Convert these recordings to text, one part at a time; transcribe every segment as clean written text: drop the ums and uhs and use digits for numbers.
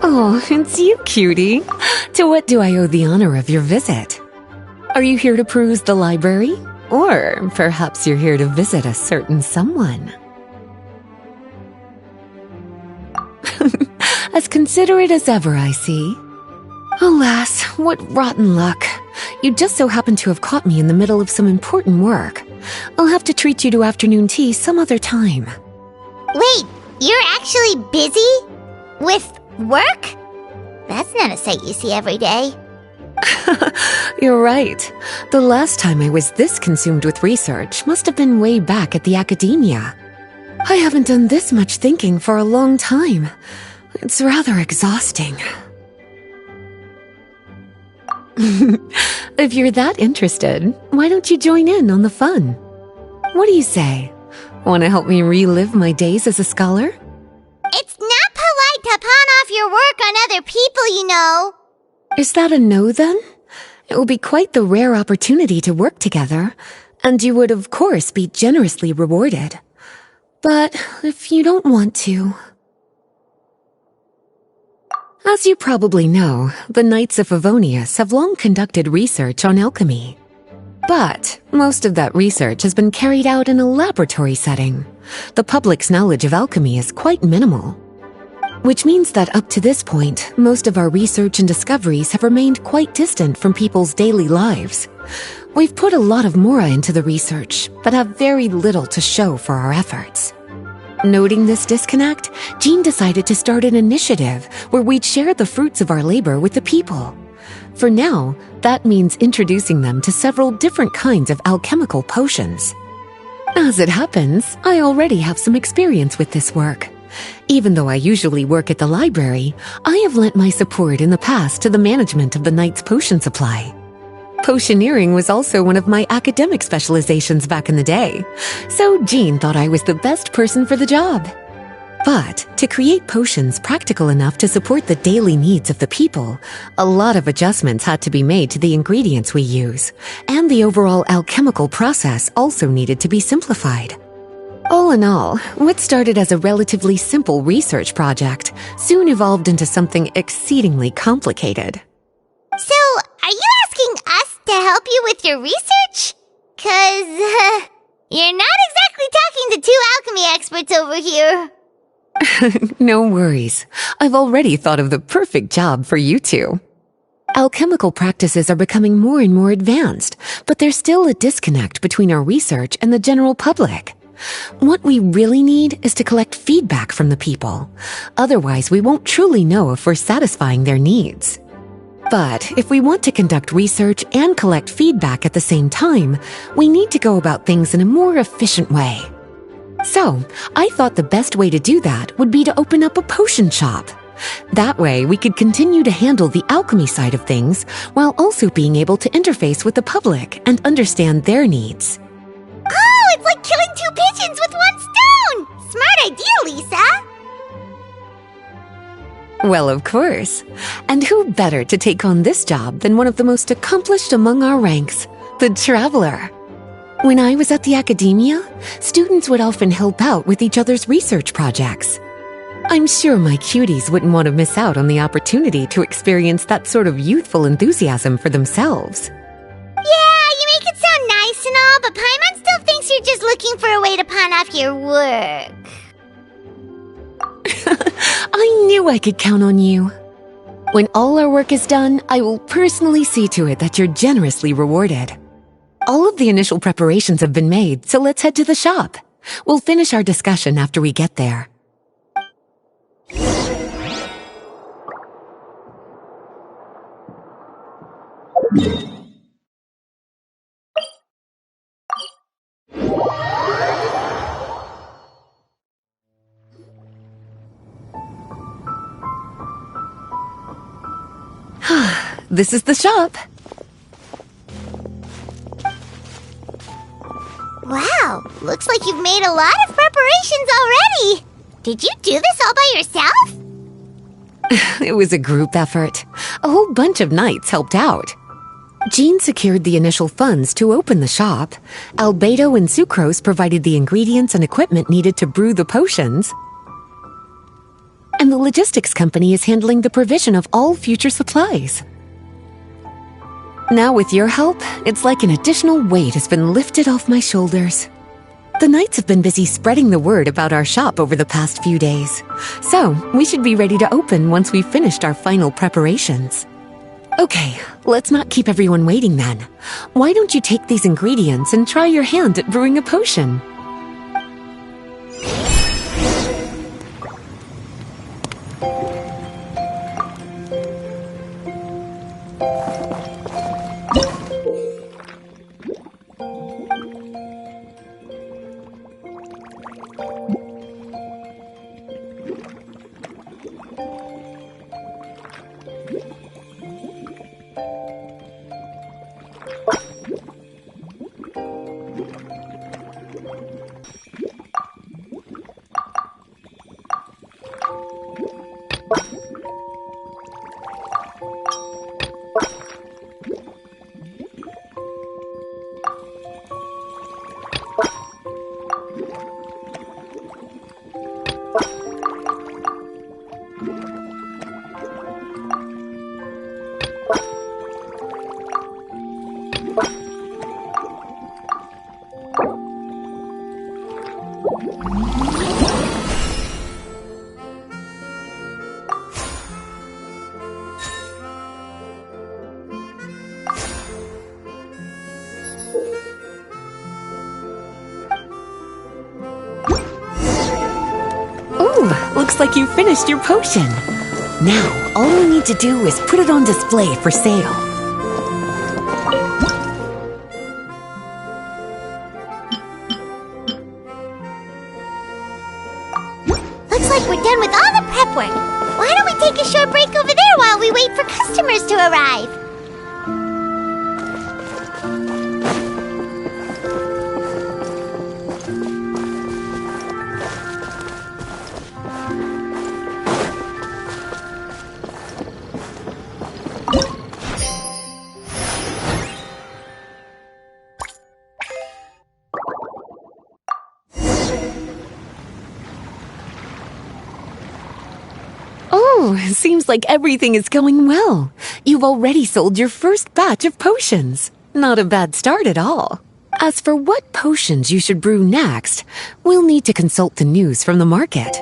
Oh, it's you, cutie. To what do I owe the honor of your visit? Are you here to peruse the library? Or perhaps you're here to visit a certain someone? As considerate as ever, I see. Alas, what rotten luck. You just so happen to have caught me in the middle of some important work. I'll have to treat you to afternoon tea some other time. Wait, you're actually busy? With work? That's not a sight you see every day. You're right. The last time I was this consumed with research must have been way back at the academia. I haven't done this much thinking for a long time. It's rather exhausting. If you're that interested, why don't you join in on the fun? What do you say? Want to help me relive my days as a scholar? It's not polite to pawn off your work on other people, you know. Is that a no, then? It will be quite the rare opportunity to work together, and you would, of course, be generously rewarded. But if you don't want to... As you probably know, the Knights of Favonius have long conducted research on alchemy. But most of that research has been carried out in a laboratory setting. The public's knowledge of alchemy is quite minimal. Which means that up to this point, most of our research and discoveries have remained quite distant from people's daily lives. We've put a lot of mora into the research, but have very little to show for our efforts. Noting this disconnect, Jean decided to start an initiative where we'd share the fruits of our labor with the people. For now, that means introducing them to several different kinds of alchemical potions. As it happens, I already have some experience with this work. Even though I usually work at the library, I have lent my support in the past to the management of the Knight's potion supply. Potioneering was also one of my academic specializations back in the day, so Jean thought I was the best person for the job. But to create potions practical enough to support the daily needs of the people, a lot of adjustments had to be made to the ingredients we use, and the overall alchemical process also needed to be simplified. All in all, what started as a relatively simple research project soon evolved into something exceedingly complicated. So, are you asking us to help you with your research? 'Cause, you're not exactly talking to two alchemy experts over here. No worries. I've already thought of the perfect job for you two. Alchemical practices are becoming more and more advanced, but there's still a disconnect between our research and the general public. What we really need is to collect feedback from the people. Otherwise, we won't truly know if we're satisfying their needs. But if we want to conduct research and collect feedback at the same time, we need to go about things in a more efficient way. So, I thought the best way to do that would be to open up a potion shop. That way, we could continue to handle the alchemy side of things while also being able to interface with the public and understand their needs. Oh, it's like killing two pigeons with one stone! Smart idea, Lisa! Well, of course. And who better to take on this job than one of the most accomplished among our ranks, the Traveler? When I was at the academia, students would often help out with each other's research projects. I'm sure my cuties wouldn't want to miss out on the opportunity to experience that sort of youthful enthusiasm for themselves. Yeah, you make it sound nice and all, but Paimon still thinks you're just looking for a way to pawn off your work. I knew I could count on you. When all our work is done, I will personally see to it that you're generously rewarded. All of the initial preparations have been made, so let's head to the shop. We'll finish our discussion after we get there. this is the shop. Wow, looks like you've made a lot of preparations already. Did you do this all by yourself? It was a group effort. A whole bunch of knights helped out. Jean secured the initial funds to open the shop. Albedo and Sucrose provided the ingredients and equipment needed to brew the potions. And the logistics company is handling the provision of all future supplies. Now with your help, it's like an additional weight has been lifted off my shoulders. The knights have been busy spreading the word about our shop over the past few days. So, we should be ready to open once we've finished our final preparations. Okay, let's not keep everyone waiting then. Why don't you take these ingredients and try your hand at brewing a potion? Looks like you finished your potion. Now, all we need to do is put it on display for sale. Looks like we're done with all the prep work. Why don't we take a short break over there while we wait for customers to arrive? Oh, seems like everything is going well. You've already sold your first batch of potions. Not a bad start at all. As for what potions you should brew next, we'll need to consult the news from the market.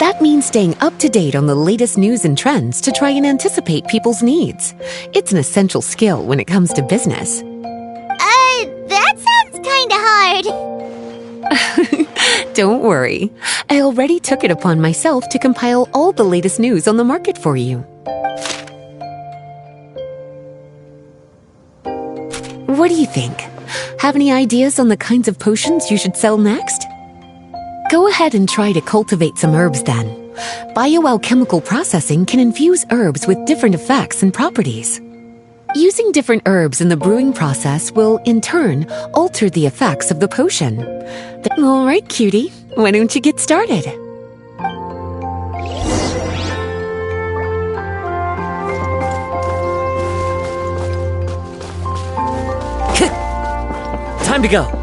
That means staying up to date on the latest news and trends to try and anticipate people's needs. It's an essential skill when it comes to business. That sounds kinda hard. Don't worry. I already took it upon myself to compile all the latest news on the market for you. What do you think? Have any ideas on the kinds of potions you should sell next? Go ahead and try to cultivate some herbs then. Bioalchemical processing can infuse herbs with different effects and properties. Using different herbs in the brewing process will, in turn, alter the effects of the potion. All right, cutie, why don't you get started? Time to go.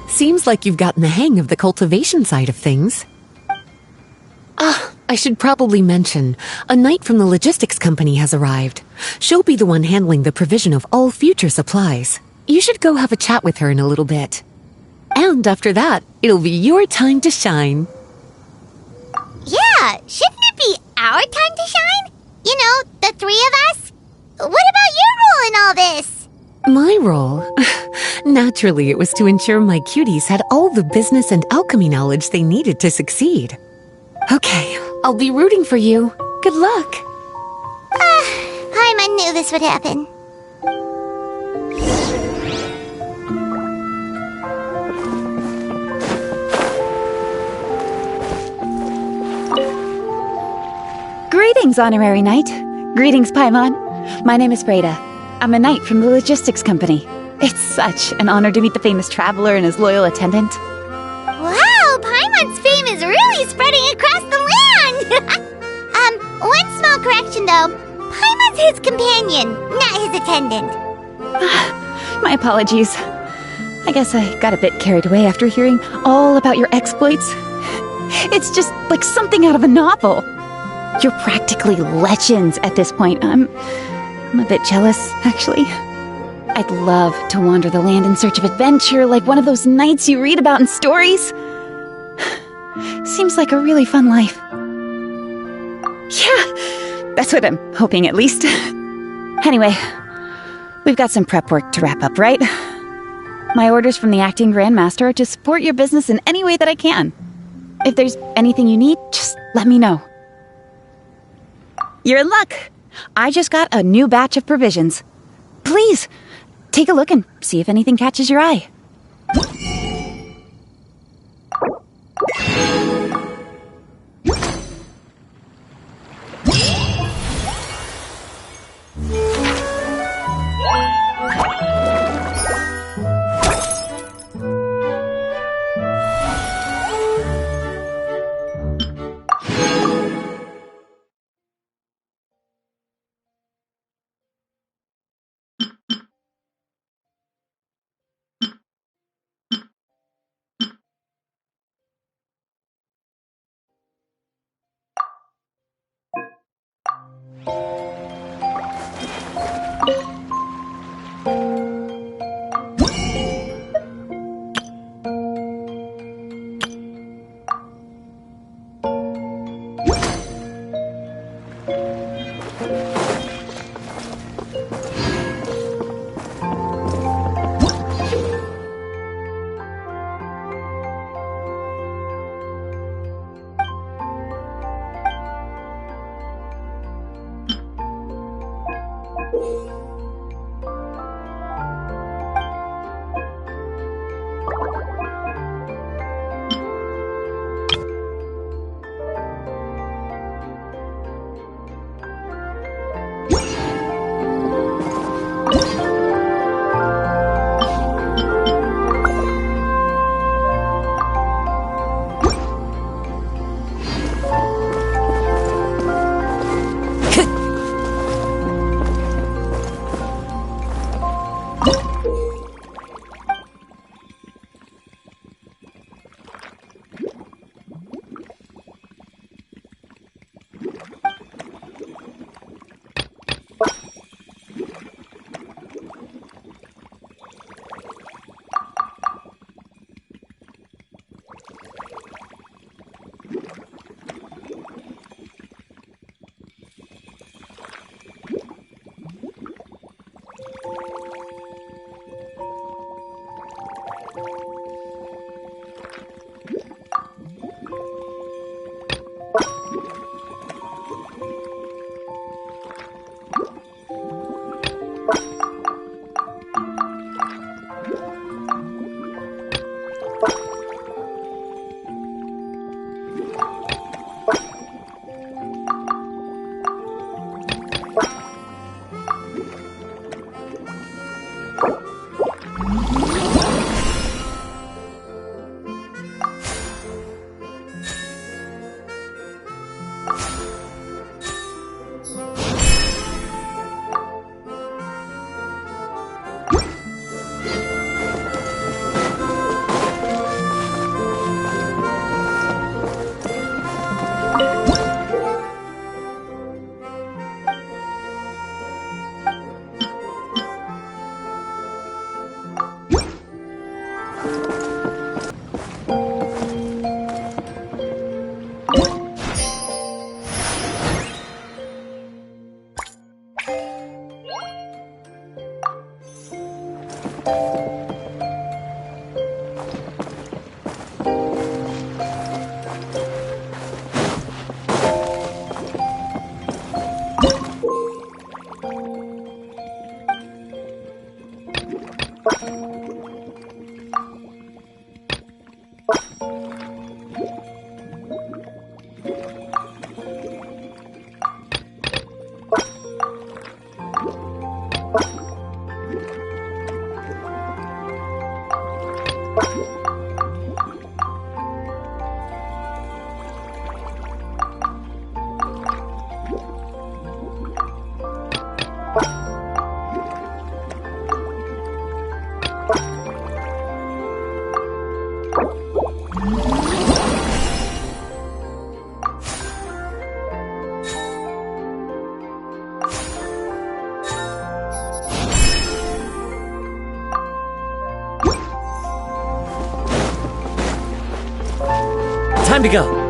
Seems like you've gotten the hang of the cultivation side of things. I should probably mention, a knight from the logistics company has arrived. She'll be the one handling the provision of all future supplies. You should go have a chat with her in a little bit. And after that, it'll be your time to shine. Yeah, shouldn't it be our time to shine? You know, the three of us? What about your role in all this? My role? Naturally, it was to ensure my cuties had all the business and alchemy knowledge they needed to succeed. Okay, I'll be rooting for you. Good luck. I knew this would happen. Greetings, Honorary Knight. Greetings, Paimon. My name is Freda. I'm a knight from the logistics company. It's such an honor to meet the famous traveler and his loyal attendant. Wow, Paimon's fame is really spreading across the land! One small correction though. Paimon's his companion, not his attendant. My apologies. I guess I got a bit carried away after hearing all about your exploits. It's just like something out of a novel. You're practically legends at this point. I'm a bit jealous, actually. I'd love to wander the land in search of adventure like one of those knights you read about in stories. Seems like a really fun life. Yeah, that's what I'm hoping at least. Anyway, we've got some prep work to wrap up, right? My orders from the acting Grandmaster are to support your business in any way that I can. If there's anything you need, just let me know. You're in luck. I just got a new batch of provisions. Please, take a look and see if anything catches your eye. Time to go.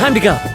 Time to go.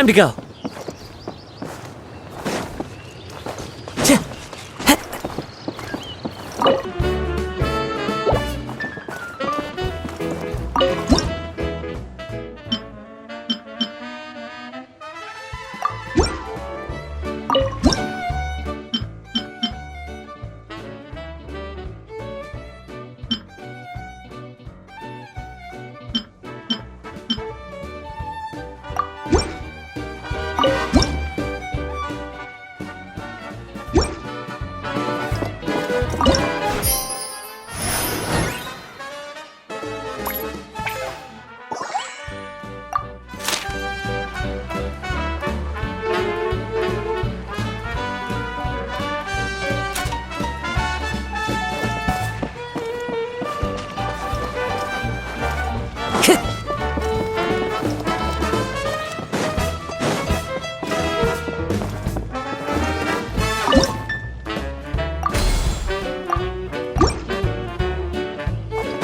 Time to go.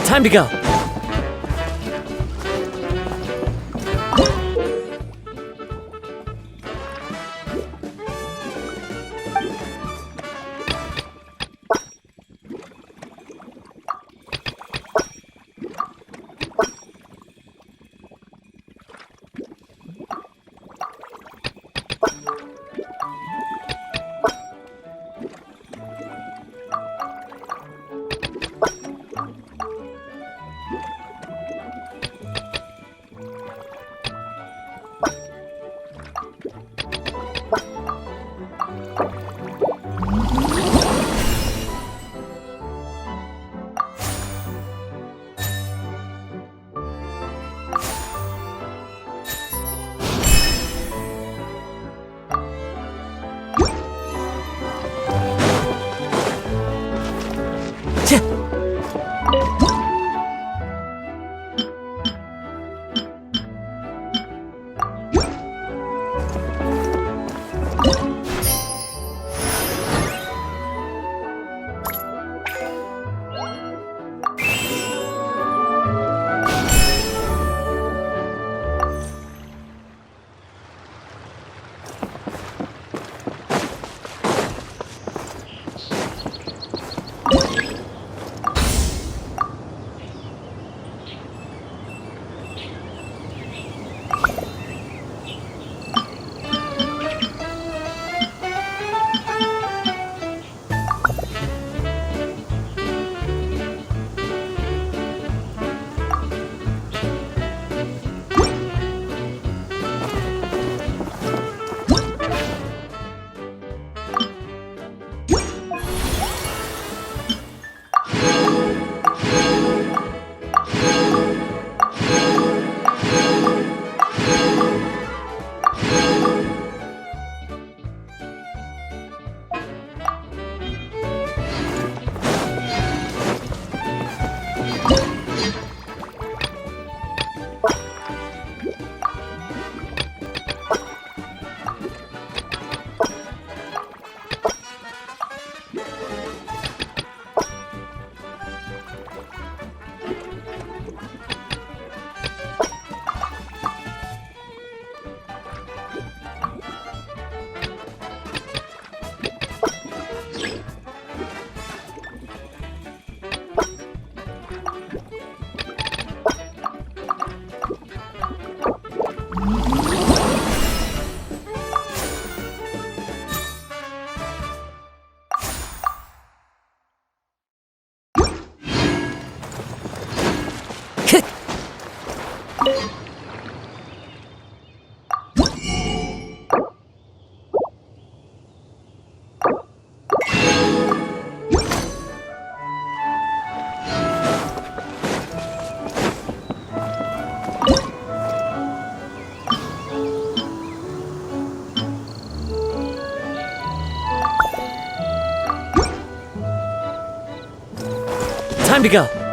Time to go. Time to go.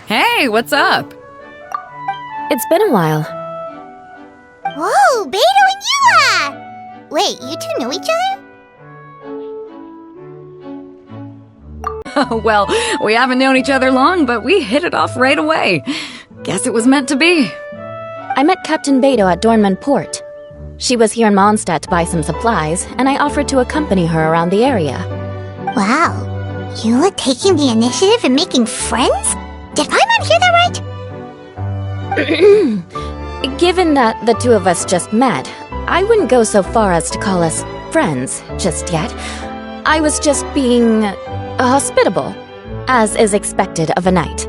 Hey, what's up? It's been a while. Whoa, Beto and Eula! Wait, you two know each other? Well, we haven't known each other long, but we hit it off right away. Guess it was meant to be. I met Captain Beto at Dornman Port. She was here in Mondstadt to buy some supplies, and I offered to accompany her around the area. Wow, Eula taking the initiative and making friends? Did Paimon hear that right? Given that the two of us just met, I wouldn't go so far as to call us friends just yet. I was just being hospitable, as is expected of a knight.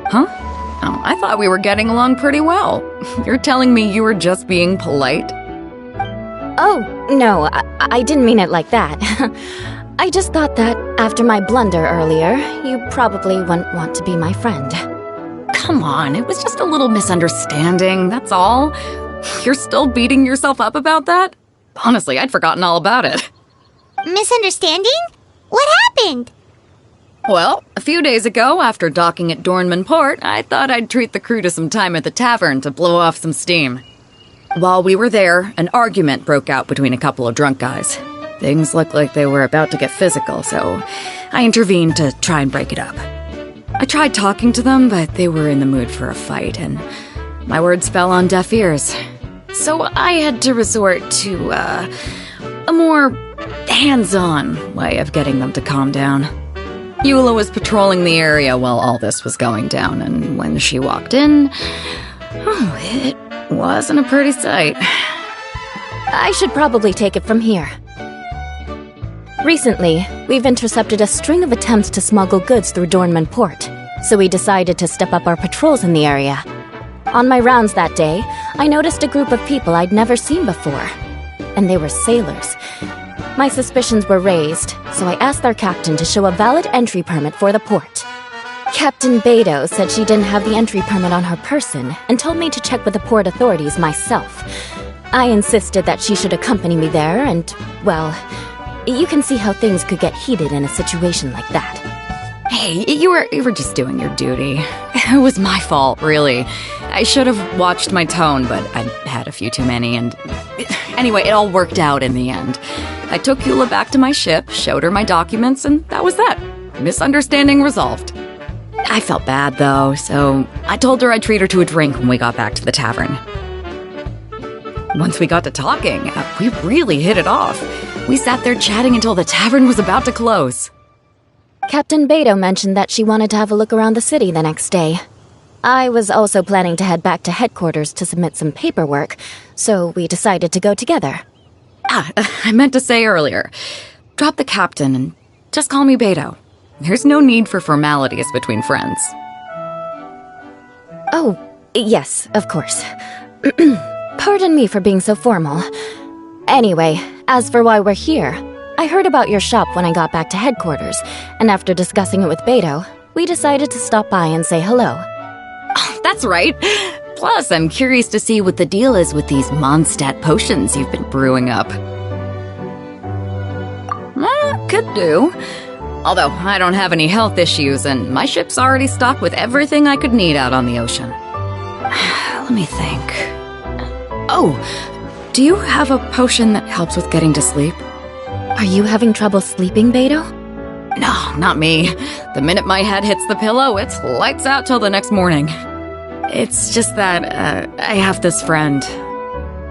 Huh? Oh, I thought we were getting along pretty well. You're telling me you were just being polite? Oh, no, I didn't mean it like that. I just thought that after my blunder earlier, you probably wouldn't want to be my friend. Come on, it was just a little misunderstanding, that's all. You're still beating yourself up about that? Honestly, I'd forgotten all about it. Misunderstanding? What happened? Well, a few days ago, after docking at Dornman Port, I thought I'd treat the crew to some time at the tavern to blow off some steam. While we were there, an argument broke out between a couple of drunk guys. Things looked like they were about to get physical, so I intervened to try and break it up. I tried talking to them, but they were in the mood for a fight, and my words fell on deaf ears. So I had to resort to, a more hands-on way of getting them to calm down. Eula was patrolling the area while all this was going down, and when she walked in, it wasn't a pretty sight. I should probably take it from here. Recently, we've intercepted a string of attempts to smuggle goods through Dornman Port, so we decided to step up our patrols in the area. On my rounds that day, I noticed a group of people I'd never seen before, and they were sailors. My suspicions were raised, so I asked their captain to show a valid entry permit for the port. Captain Beto said she didn't have the entry permit on her person and told me to check with the port authorities myself. I insisted that she should accompany me there, and, well, you can see how things could get heated in a situation like that. Hey, you were just doing your duty. It was my fault, really. I should have watched my tone, but I had a few too many, and anyway, it all worked out in the end. I took Eula back to my ship, showed her my documents, and that was that. Misunderstanding resolved. I felt bad, though, so I told her I'd treat her to a drink when we got back to the tavern. Once we got to talking, we really hit it off. We sat there chatting until the tavern was about to close. Captain Beto mentioned that she wanted to have a look around the city the next day. I was also planning to head back to headquarters to submit some paperwork, so we decided to go together. I meant to say earlier, drop the captain and just call me Beto. There's no need for formalities between friends. Oh, yes, of course. Pardon me for being so formal. Anyway, as for why we're here, I heard about your shop when I got back to headquarters, and after discussing it with Beto, we decided to stop by and say hello. Oh, that's right. Plus, I'm curious to see what the deal is with these Mondstadt potions you've been brewing up. Could do. Although, I don't have any health issues, and my ship's already stocked with everything I could need out on the ocean. Let me think. Oh, do you have a potion that helps with getting to sleep? Are you having trouble sleeping, Beto? No, not me. The minute my head hits the pillow, it's lights out till the next morning. It's just that, I have this friend.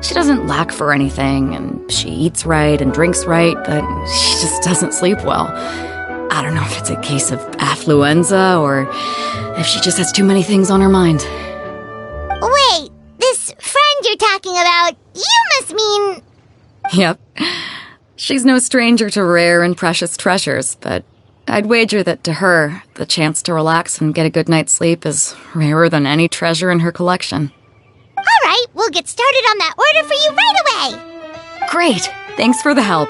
She doesn't lack for anything, and she eats right and drinks right, but she just doesn't sleep well. I don't know if it's a case of affluenza or if she just has too many things on her mind. Wait, this friend you're talking about, you must mean... Yep. She's no stranger to rare and precious treasures, but I'd wager that to her, the chance to relax and get a good night's sleep is rarer than any treasure in her collection. All right, we'll get started on that order for you right away. Great! Thanks for the help.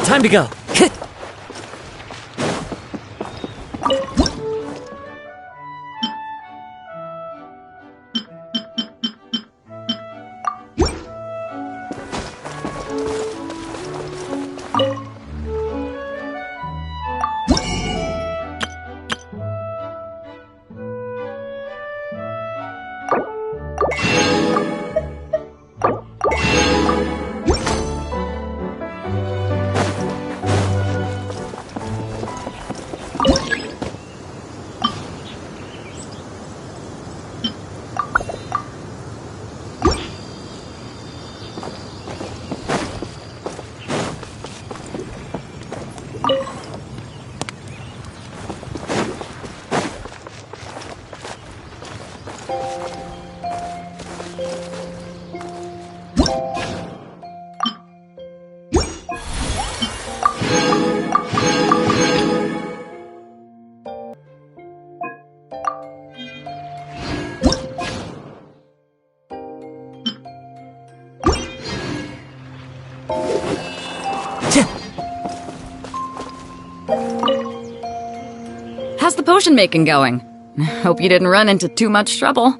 Time to go. How's the potion making going? Hope you didn't run into too much trouble.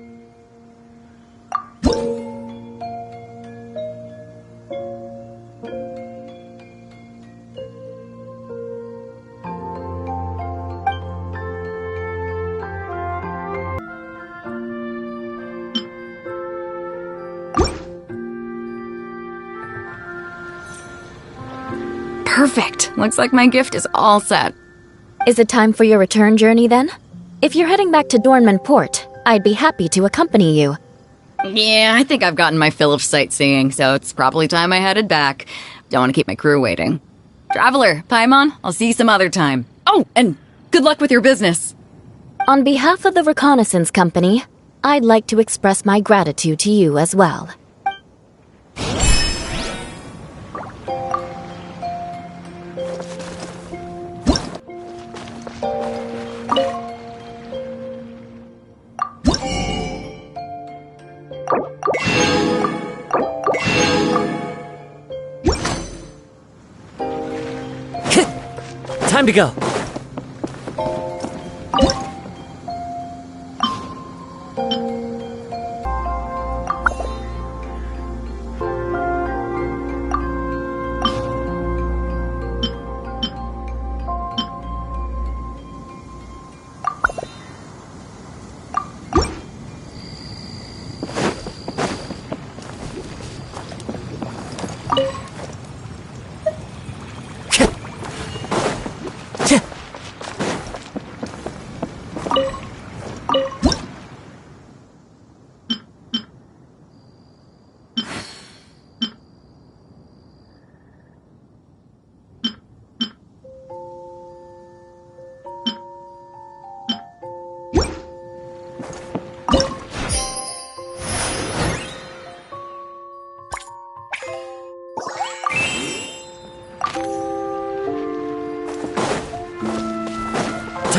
Perfect. Looks like my gift is all set. Is it time for your return journey then? If you're heading back to Dornman Port, I'd be happy to accompany you. Yeah, I think I've gotten my fill of sightseeing, so it's probably time I headed back. Don't want to keep my crew waiting. Traveler, Paimon, I'll see you some other time. Oh, and good luck with your business. On behalf of the Reconnaissance Company, I'd like to express my gratitude to you as well. Time to go.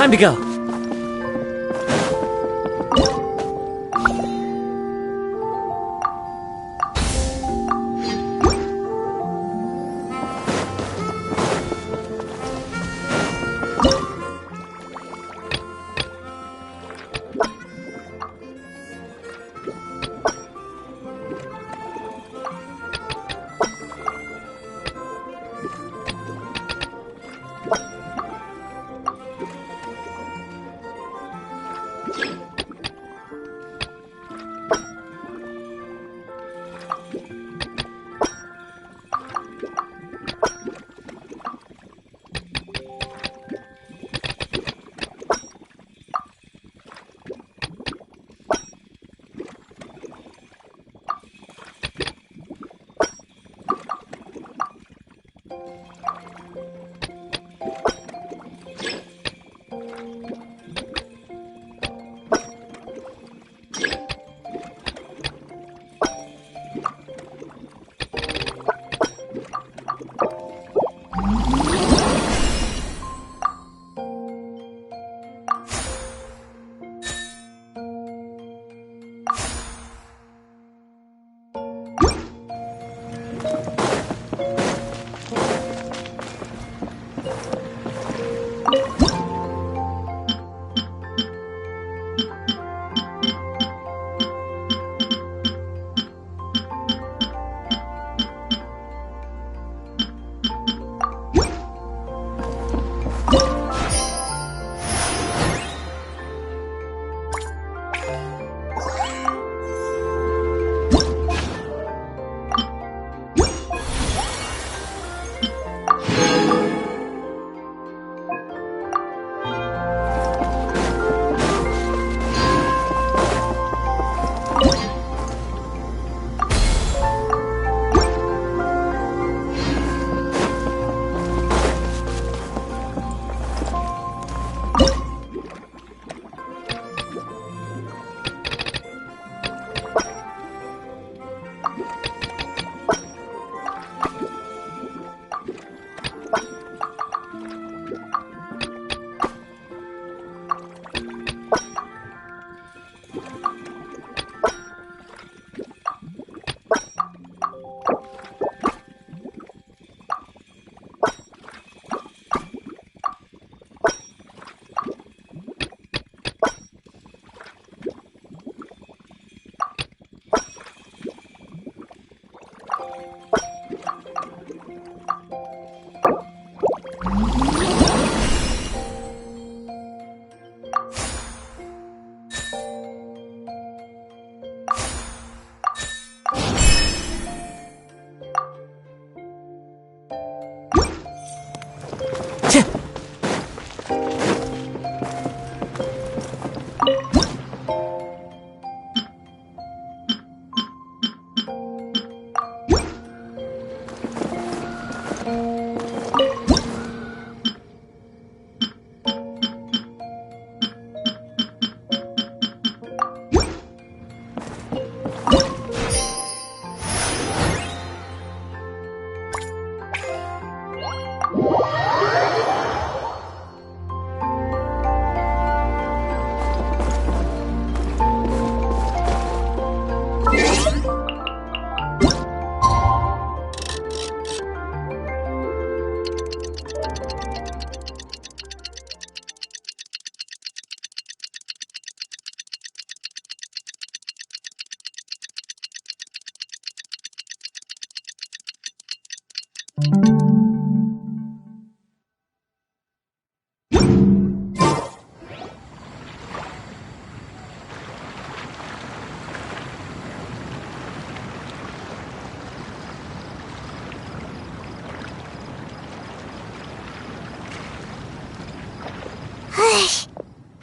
Time to go.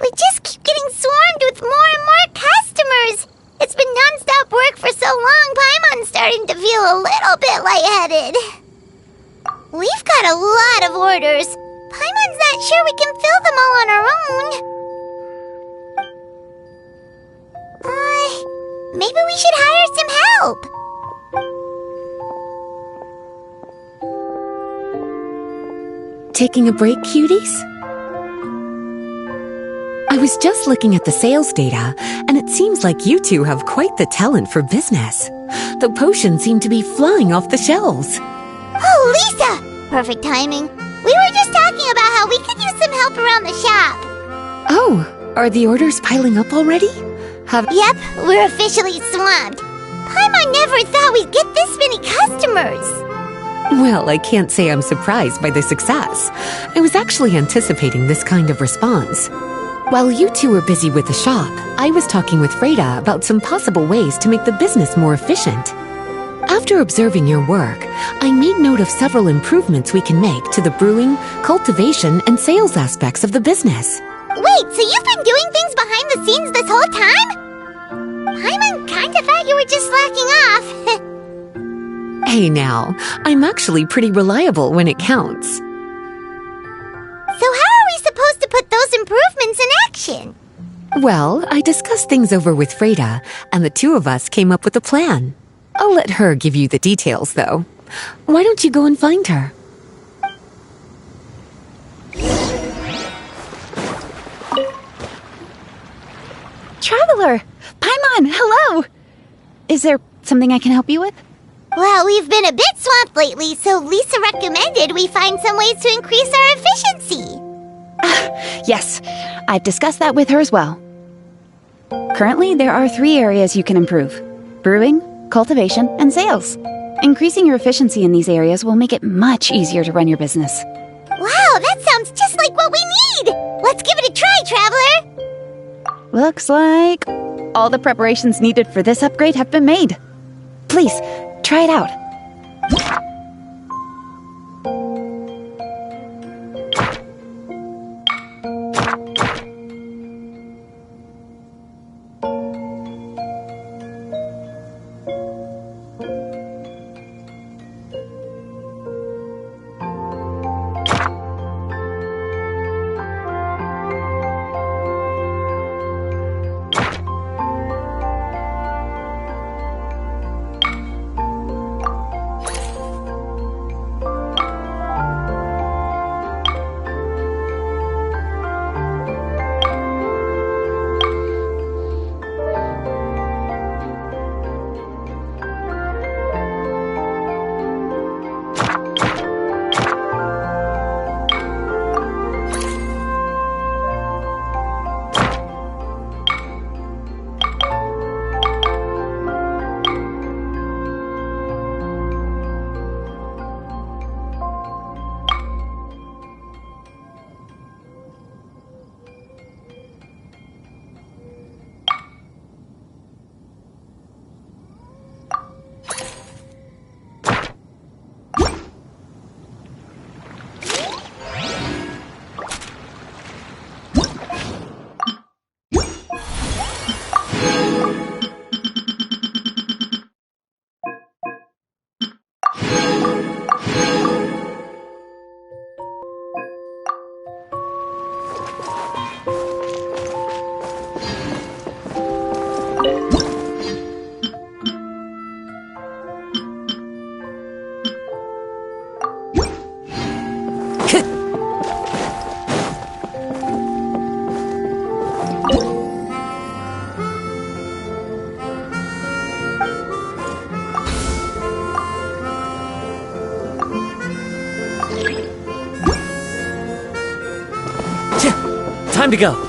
We just keep getting swarmed with more and more customers. It's been non-stop work for so long, Paimon's starting to feel a little bit lightheaded. We've got a lot of orders. Paimon's not sure we can fill them all on our own. Maybe we should hire some help. Taking a break, cuties? was just looking at the sales data, and it seems like you two have quite the talent for business. The potions seem to be flying off the shelves. Oh, Lisa! Perfect timing. We were just talking about how we could use some help around the shop. Oh, are the orders piling up already? Yep, we're officially swamped. Paimon never thought we'd get this many customers. Well, I can't say I'm surprised by the success. I was actually anticipating this kind of response. While you two were busy with the shop, I was talking with Freda about some possible ways to make the business more efficient. After observing your work, I made note of several improvements we can make to the brewing, cultivation, and sales aspects of the business. Wait, so you've been doing things behind the scenes this whole time? Paimon kinda thought you were just slacking off. Hey now, I'm actually pretty reliable when it counts. So how are we supposed to put those improvements in action? Well, I discussed things over with Freda, and the two of us came up with a plan. I'll let her give you the details, though. Why don't you go and find her? Traveler! Paimon, hello! Is there something I can help you with? Well, we've been a bit swamped lately, so Lisa recommended we find some ways to increase our efficiency. Yes, I've discussed that with her as well. Currently, there are 3 areas you can improve: brewing, cultivation, and sales. Increasing your efficiency in these areas will make it much easier to run your business. Wow, that sounds just like what we need! Let's give it a try, Traveler! Looks like all the preparations needed for this upgrade have been made. Please, try it out. Time to go.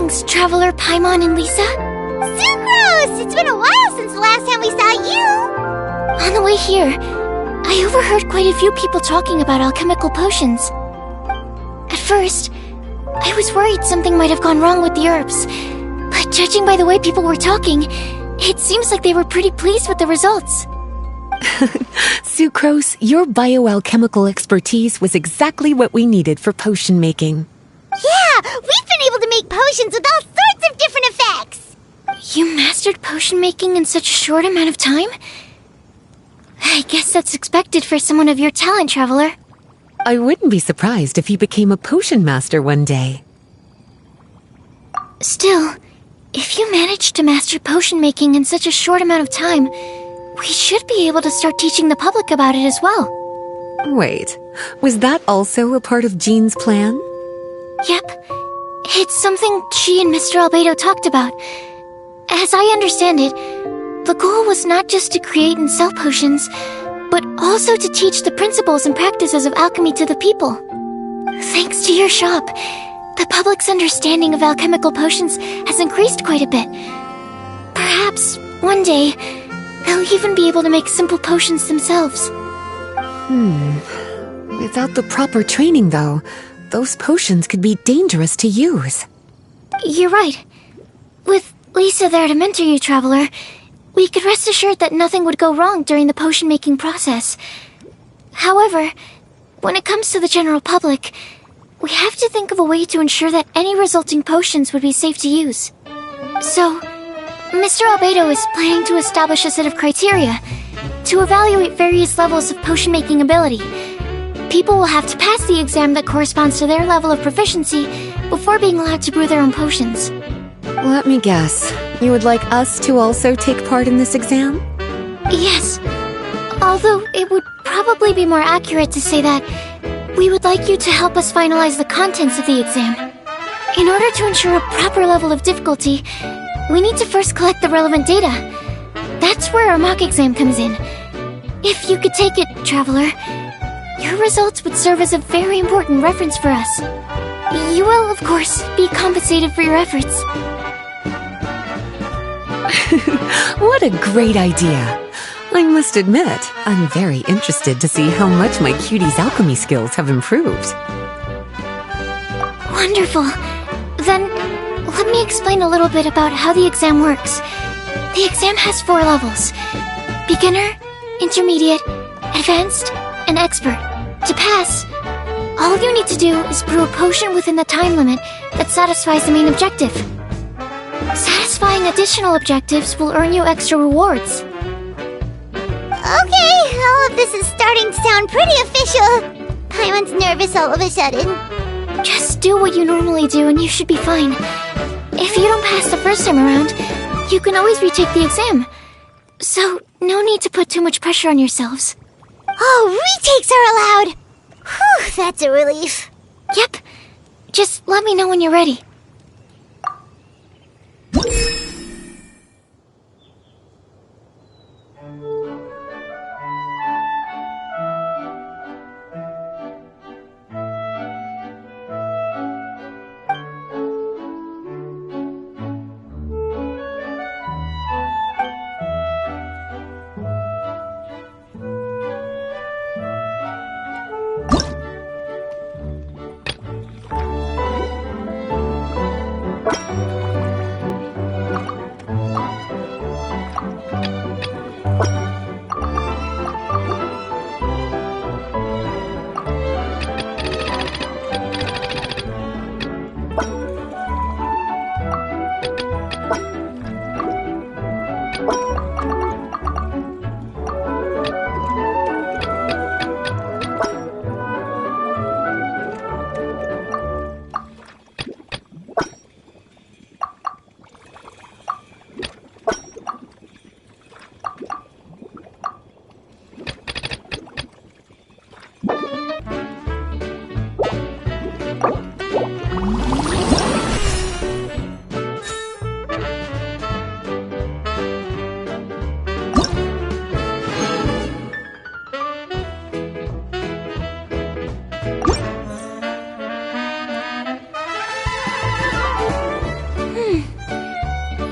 Greetings, Traveler, Paimon, and Lisa. Sucrose! It's been a while since the last time we saw you! On the way here, I overheard quite a few people talking about alchemical potions. At first, I was worried something might have gone wrong with the herbs, but judging by the way people were talking, it seems like they were pretty pleased with the results. Sucrose, your bioalchemical expertise was exactly what we needed for potion making. Yeah, we've been able to make potions with all sorts of different effects! You mastered potion making in such a short amount of time? I guess that's expected for someone of your talent, Traveler. I wouldn't be surprised if you became a potion master one day. Still, if you managed to master potion making in such a short amount of time, we should be able to start teaching the public about it as well. Wait, was that also a part of Jean's plan? Yep. It's something she and Mr. Albedo talked about. As I understand it, the goal was not just to create and sell potions, but also to teach the principles and practices of alchemy to the people. Thanks to your shop, the public's understanding of alchemical potions has increased quite a bit. Perhaps, one day, they'll even be able to make simple potions themselves. Without the proper training, though, those potions could be dangerous to use. You're right. With Lisa there to mentor you, Traveler, we could rest assured that nothing would go wrong during the potion-making process. However, when it comes to the general public, we have to think of a way to ensure that any resulting potions would be safe to use. So, Mr. Albedo is planning to establish a set of criteria to evaluate various levels of potion-making ability. People will have to pass the exam that corresponds to their level of proficiency before being allowed to brew their own potions. Let me guess. You would like us to also take part in this exam? Yes. Although it would probably be more accurate to say that we would like you to help us finalize the contents of the exam. In order to ensure a proper level of difficulty, we need to first collect the relevant data. That's where our mock exam comes in. If you could take it, Traveler, your results would serve as a very important reference for us. You will, of course, be compensated for your efforts. What a great idea! I must admit, I'm very interested to see how much my cutie's alchemy skills have improved. Wonderful. Then, let me explain a little bit about how the exam works. The exam has 4 levels: beginner, intermediate, advanced, and expert. To pass, all you need to do is brew a potion within the time limit that satisfies the main objective. Satisfying additional objectives will earn you extra rewards. Okay, all of this is starting to sound pretty official. Paimon's nervous all of a sudden. Just do what you normally do and you should be fine. If you don't pass the first time around, you can always retake the exam. So, no need to put too much pressure on yourselves. Oh, retakes are allowed! Whew, that's a relief. Yep. Just let me know when you're ready.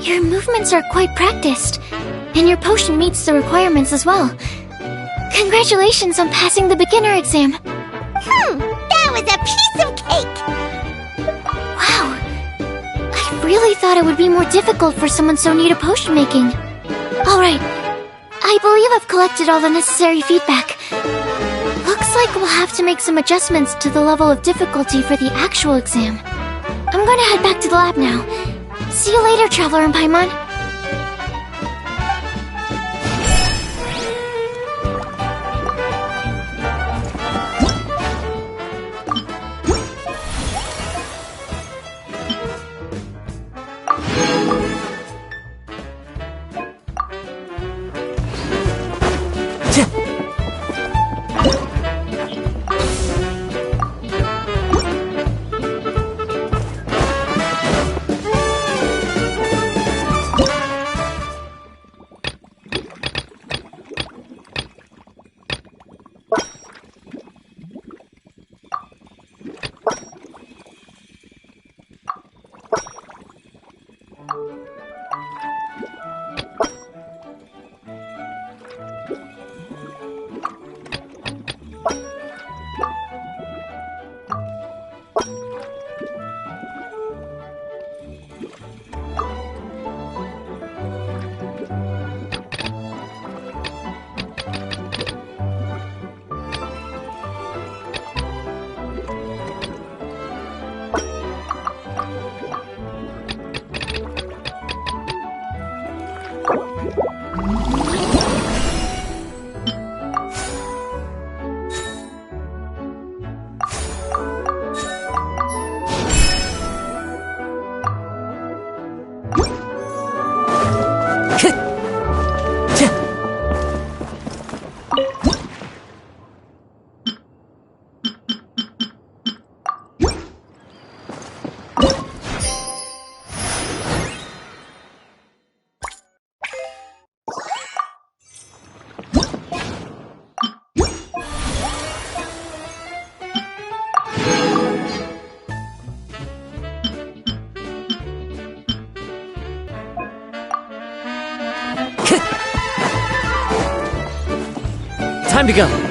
Your movements are quite practiced, and your potion meets the requirements as well. Congratulations on passing the beginner exam. That was a piece of cake! Wow. I really thought it would be more difficult for someone so new to potion making. Alright. I believe I've collected all the necessary feedback. Looks like we'll have to make some adjustments to the level of difficulty for the actual exam. I'm gonna head back to the lab now. See you later, Traveler and Paimon. Time to go.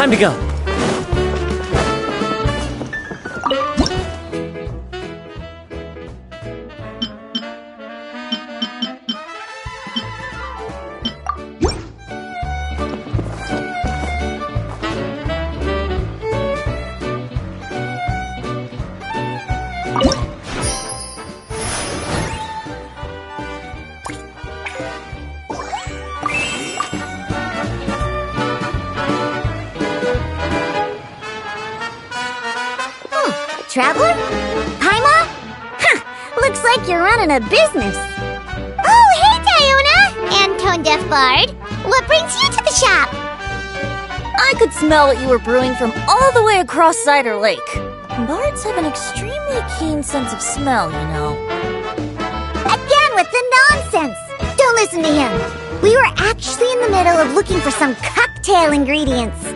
Time to go. Traveler? Paimon? Huh, looks like you're running a business. Oh, hey, Diona! And tone-deaf Bard. What brings you to the shop? I could smell what you were brewing from all the way across Cider Lake. Bards have an extremely keen sense of smell, you know. Again with the nonsense! Don't listen to him. We were actually in the middle of looking for some cocktail ingredients.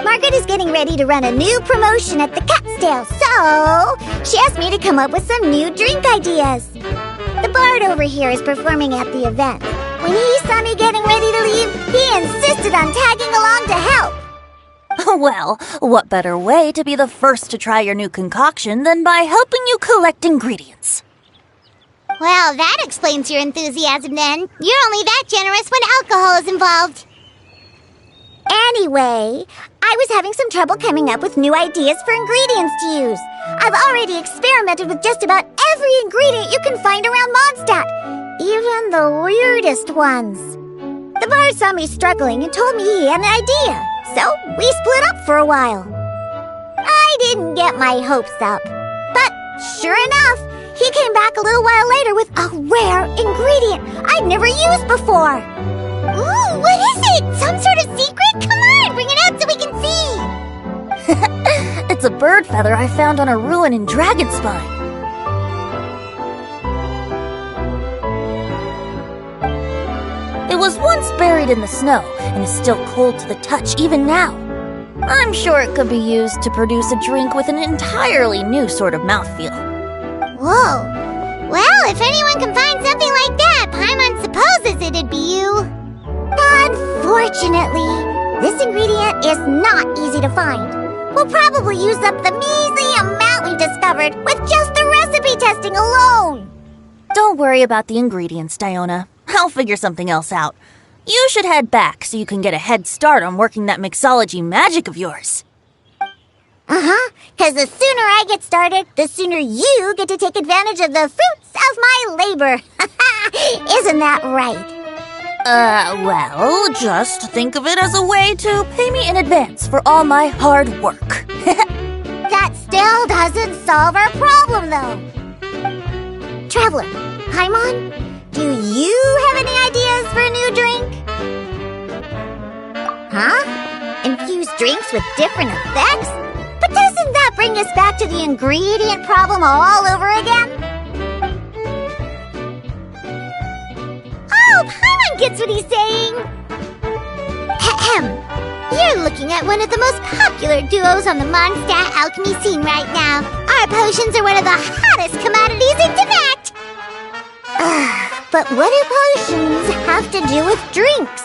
Margaret is getting ready to run a new promotion at the Catstail, so she asked me to come up with some new drink ideas. The bard over here is performing at the event. When he saw me getting ready to leave, he insisted on tagging along to help. Well, what better way to be the first to try your new concoction than by helping you collect ingredients? Well, that explains your enthusiasm then. You're only that generous when alcohol is involved. Anyway, I was having some trouble coming up with new ideas for ingredients to use. I've already experimented with just about every ingredient you can find around Mondstadt, even the weirdest ones. The bar saw me struggling and told me he had an idea, so we split up for a while. I didn't get my hopes up, but sure enough, he came back a little while later with a rare ingredient I'd never used before. Ooh, what is it? Some sort of secret? Come on, bring it out so we can see. It's a bird feather I found on a ruin in Dragonspine. It was once buried in the snow and is still cold to the touch even now. I'm sure it could be used to produce a drink with an entirely new sort of mouthfeel. Whoa. Well, if anyone can find something like that, Paimon supposes it'd be you. Unfortunately, this ingredient is not easy to find. We'll probably use up the measly amount we've discovered with just the recipe testing alone. Don't worry about the ingredients, Diona. I'll figure something else out. You should head back so you can get a head start on working that mixology magic of yours. Because the sooner I get started, the sooner you get to take advantage of the fruits of my labor. Isn't that right? Well, just think of it as a way to pay me in advance for all my hard work. That still doesn't solve our problem, though. Traveler, Paimon, do you have any ideas for a new drink? Huh? Infused drinks with different effects? But doesn't that bring us back to the ingredient problem all over again? Oh, Paimon gets what he's saying! Ahem. You're looking at one of the most popular duos on the Mondstadt alchemy scene right now. Our potions are one of the hottest commodities in Tibet! But what do potions have to do with drinks?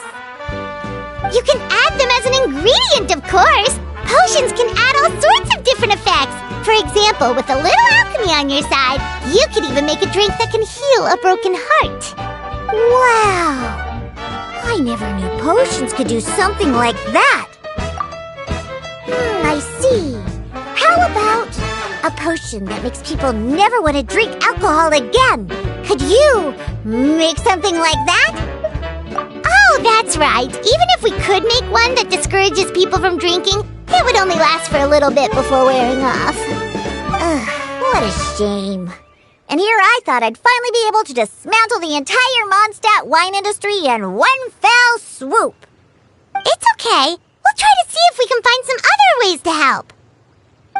You can add them as an ingredient, of course! Potions can add all sorts of different effects. For example, with a little alchemy on your side, you could even make a drink that can heal a broken heart. Wow! I never knew potions could do something like that. I see. How about a potion that makes people never want to drink alcohol again? Could you make something like that? Oh, that's right. Even if we could make one that discourages people from drinking, it would only last for a little bit before wearing off. Ugh, what a shame. And here I thought I'd finally be able to dismantle the entire Mondstadt wine industry in one fell swoop. It's okay. We'll try to see if we can find some other ways to help.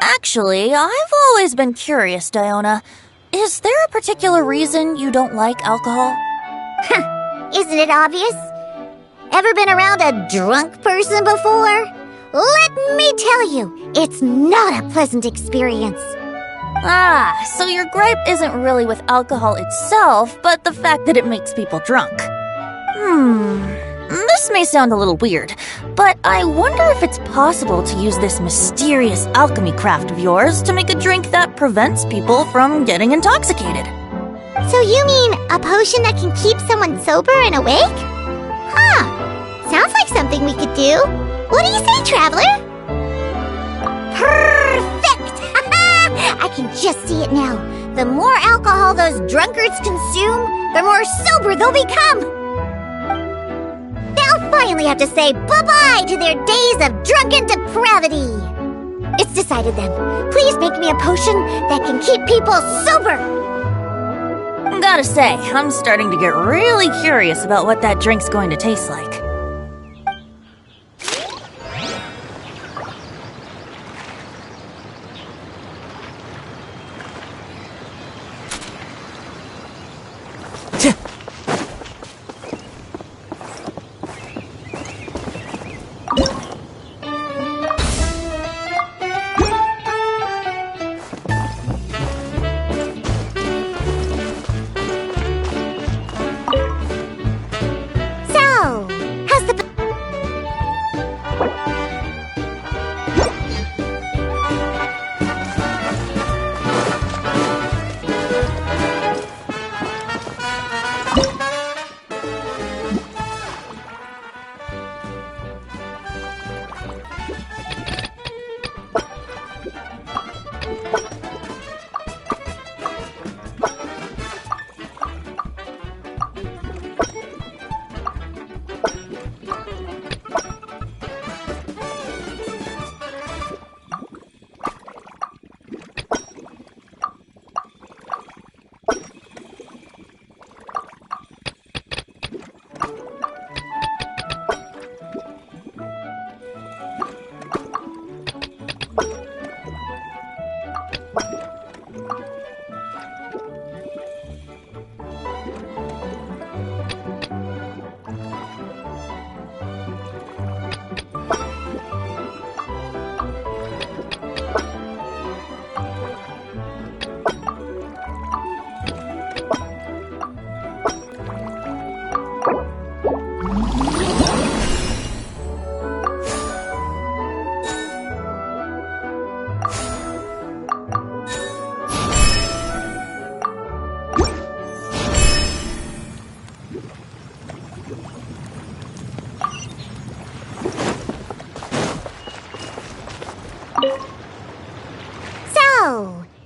Actually, I've always been curious, Diona. Is there a particular reason you don't like alcohol? Isn't it obvious? Ever been around a drunk person before? Let me tell you, it's not a pleasant experience. Ah, so your gripe isn't really with alcohol itself, but the fact that it makes people drunk. This may sound a little weird, but I wonder if it's possible to use this mysterious alchemy craft of yours to make a drink that prevents people from getting intoxicated. So you mean a potion that can keep someone sober and awake? Huh. Sounds like something we could do. What do you say, Traveler? Perfect! I can just see it now. The more alcohol those drunkards consume, the more sober they'll become. They'll finally have to say bye-bye to their days of drunken depravity. It's decided then. Please make me a potion that can keep people sober. Gotta say, I'm starting to get really curious about what that drink's going to taste like.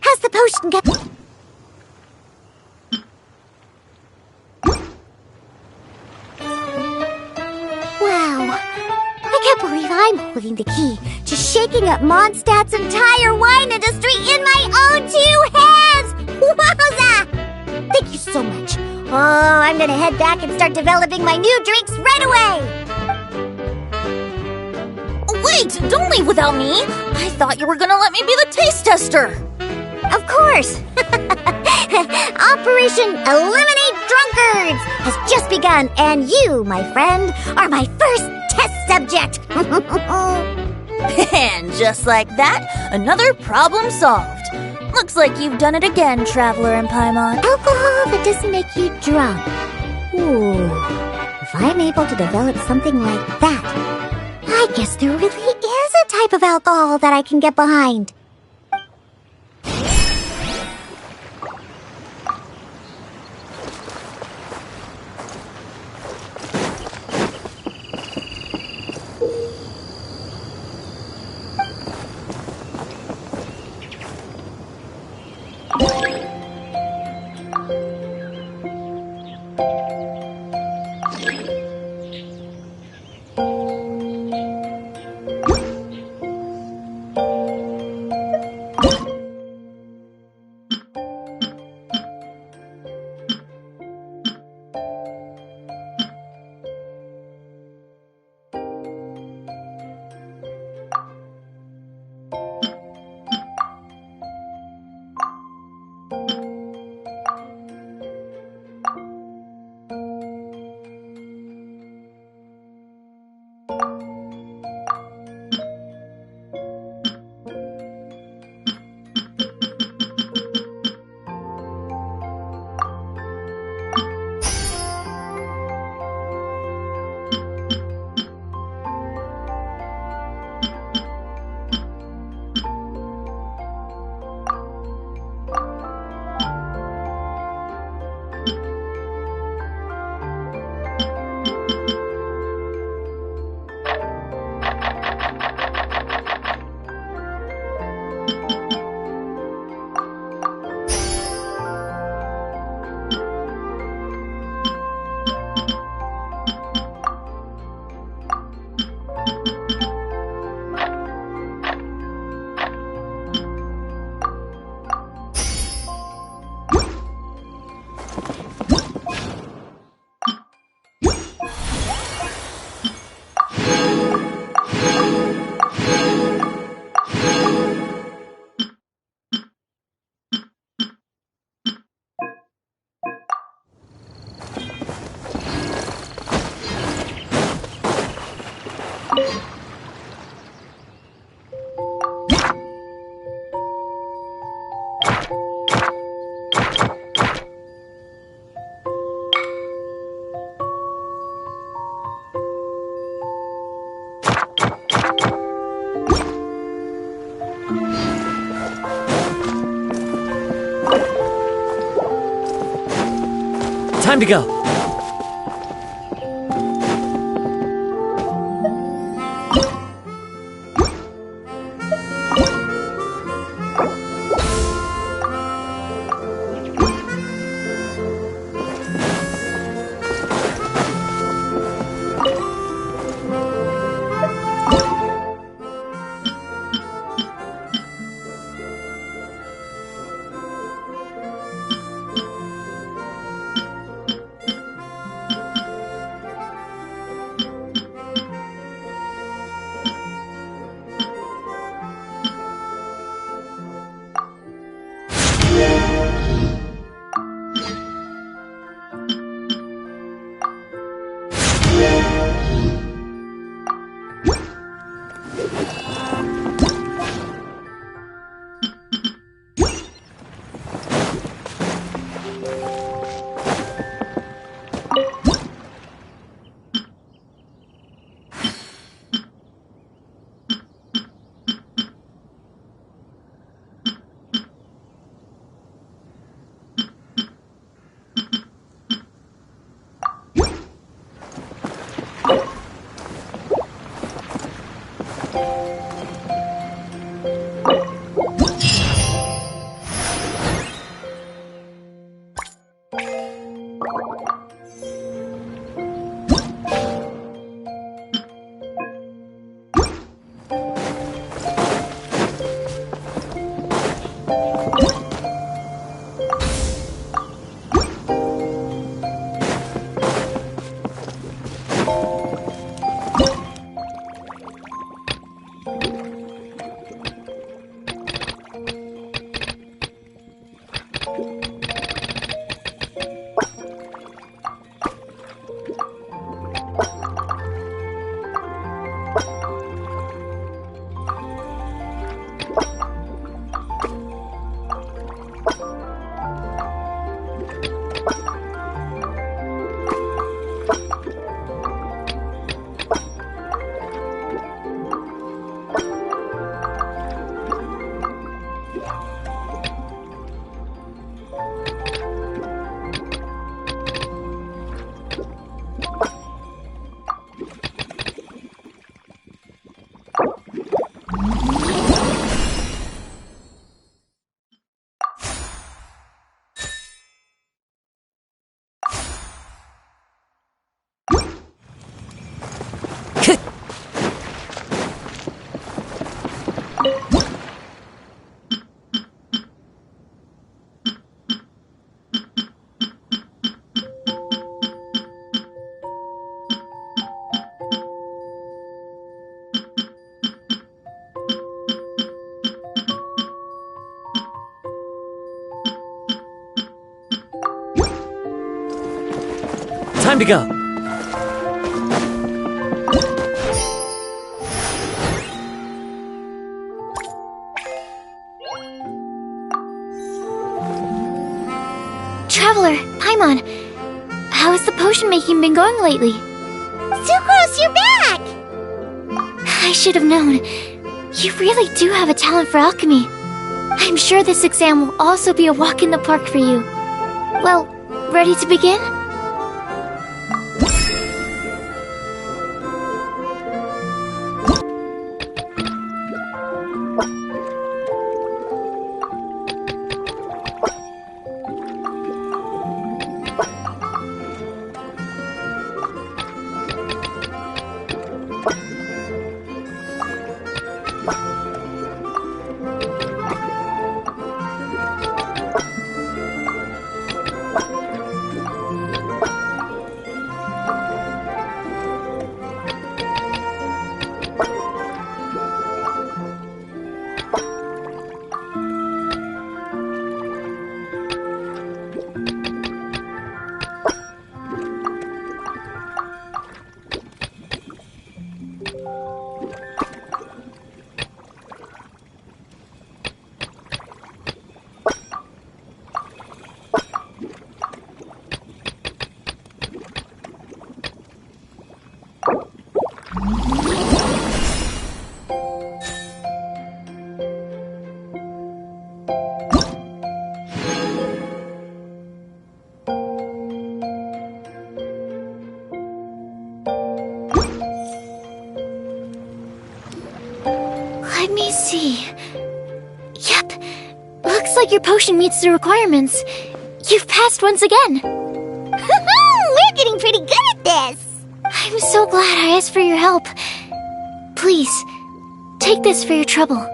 How's the potion go? Wow, I can't believe I'm holding the key to shaking up Mondstadt's entire wine industry in my own 2 hands! Wowza! Thank you so much. Oh, I'm gonna head back and start developing my new drinks right away! Wait, don't leave without me! I thought you were gonna let me be the taste tester! Of course! Operation Eliminate Drunkards has just begun, and you, my friend, are my first test subject! And just like that, another problem solved. Looks like you've done it again, Traveler and Paimon. Alcohol that doesn't make you drunk. Ooh, if I'm able to develop something like that, I guess there really is a type of alcohol that I can get behind. Time to go. Time to go. Traveler, Paimon, how has the potion making been going lately? Sucrose, you're back! I should have known. You really do have a talent for alchemy. I'm sure this exam will also be a walk in the park for you. Well, ready to begin? like your potion meets the requirements. You've passed once again. We're getting pretty good at this. I'm so glad I asked for your help. Please, take this for your trouble.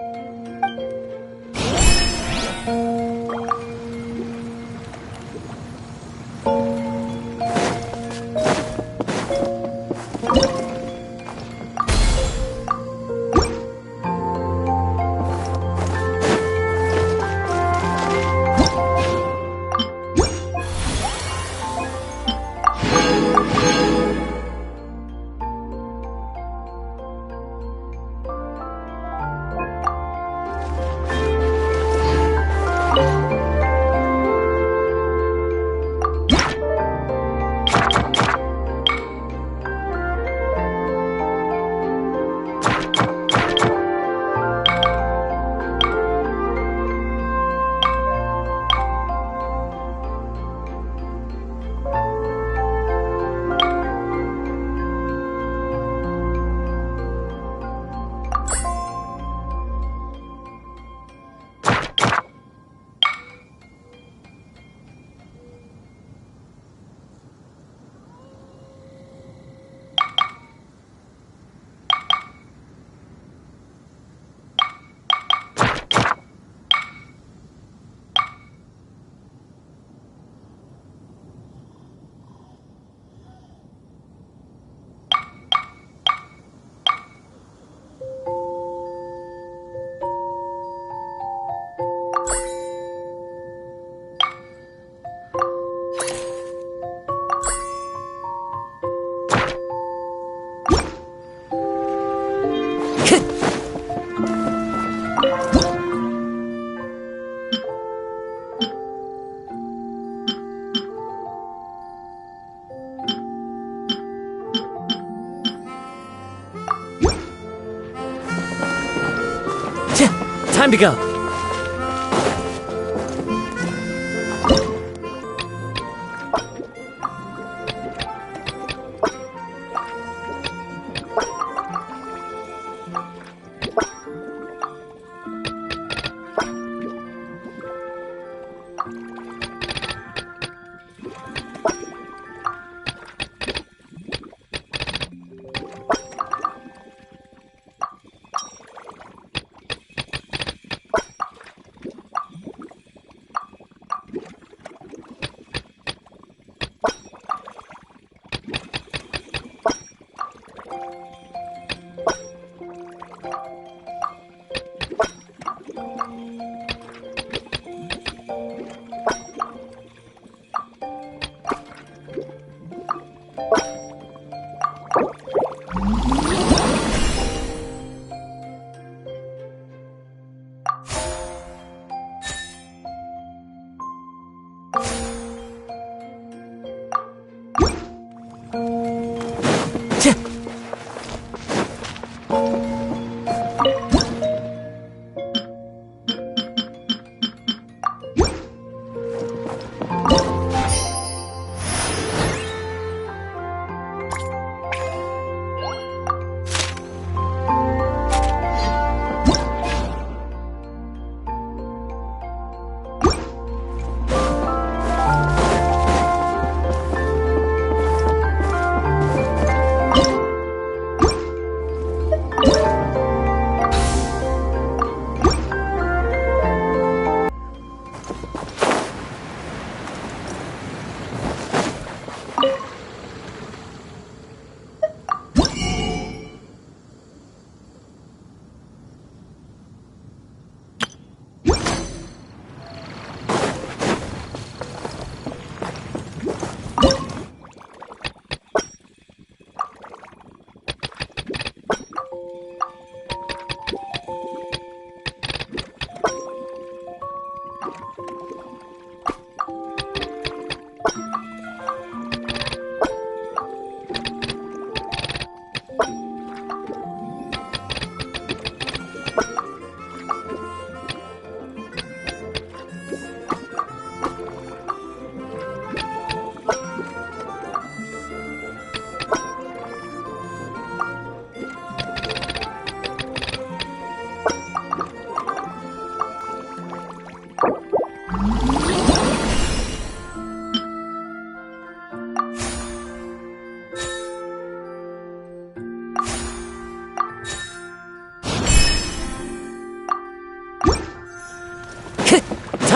Time to go.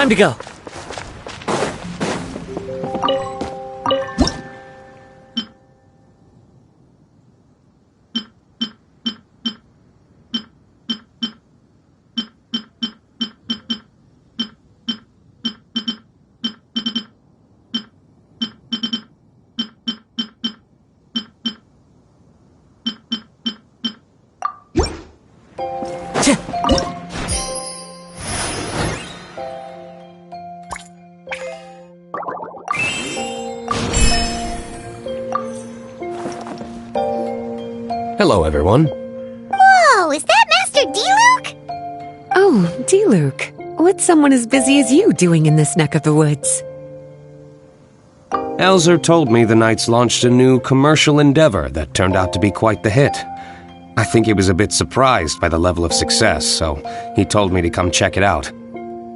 Time to go. Hello, everyone. Whoa, is that Master D-Luke? Oh, D-Luke. What's someone as busy as you doing in this neck of the woods? Elzer told me the Knights launched a new commercial endeavor that turned out to be quite the hit. I think he was a bit surprised by the level of success, so he told me to come check it out.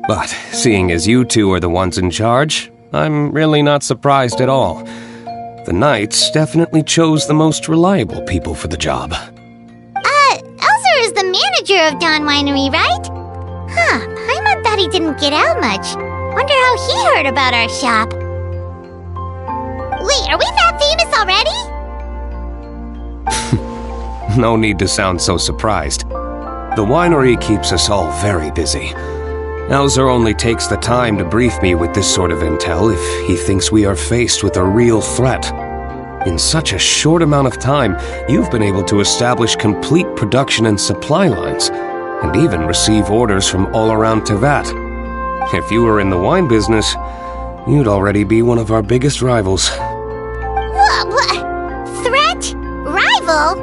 But seeing as you two are the ones in charge, I'm really not surprised at all. The Knights definitely chose the most reliable people for the job. Elzer is the manager of Dawn Winery, right? Huh, Paimon thought he didn't get out much. Wonder how he heard about our shop. Wait, are we that famous already? No need to sound so surprised. The winery keeps us all very busy. Elzer only takes the time to brief me with this sort of intel if he thinks we are faced with a real threat. In such a short amount of time, you've been able to establish complete production and supply lines, and even receive orders from all around Tevat. If you were in the wine business, you'd already be one of our biggest rivals. What? Threat? Rival?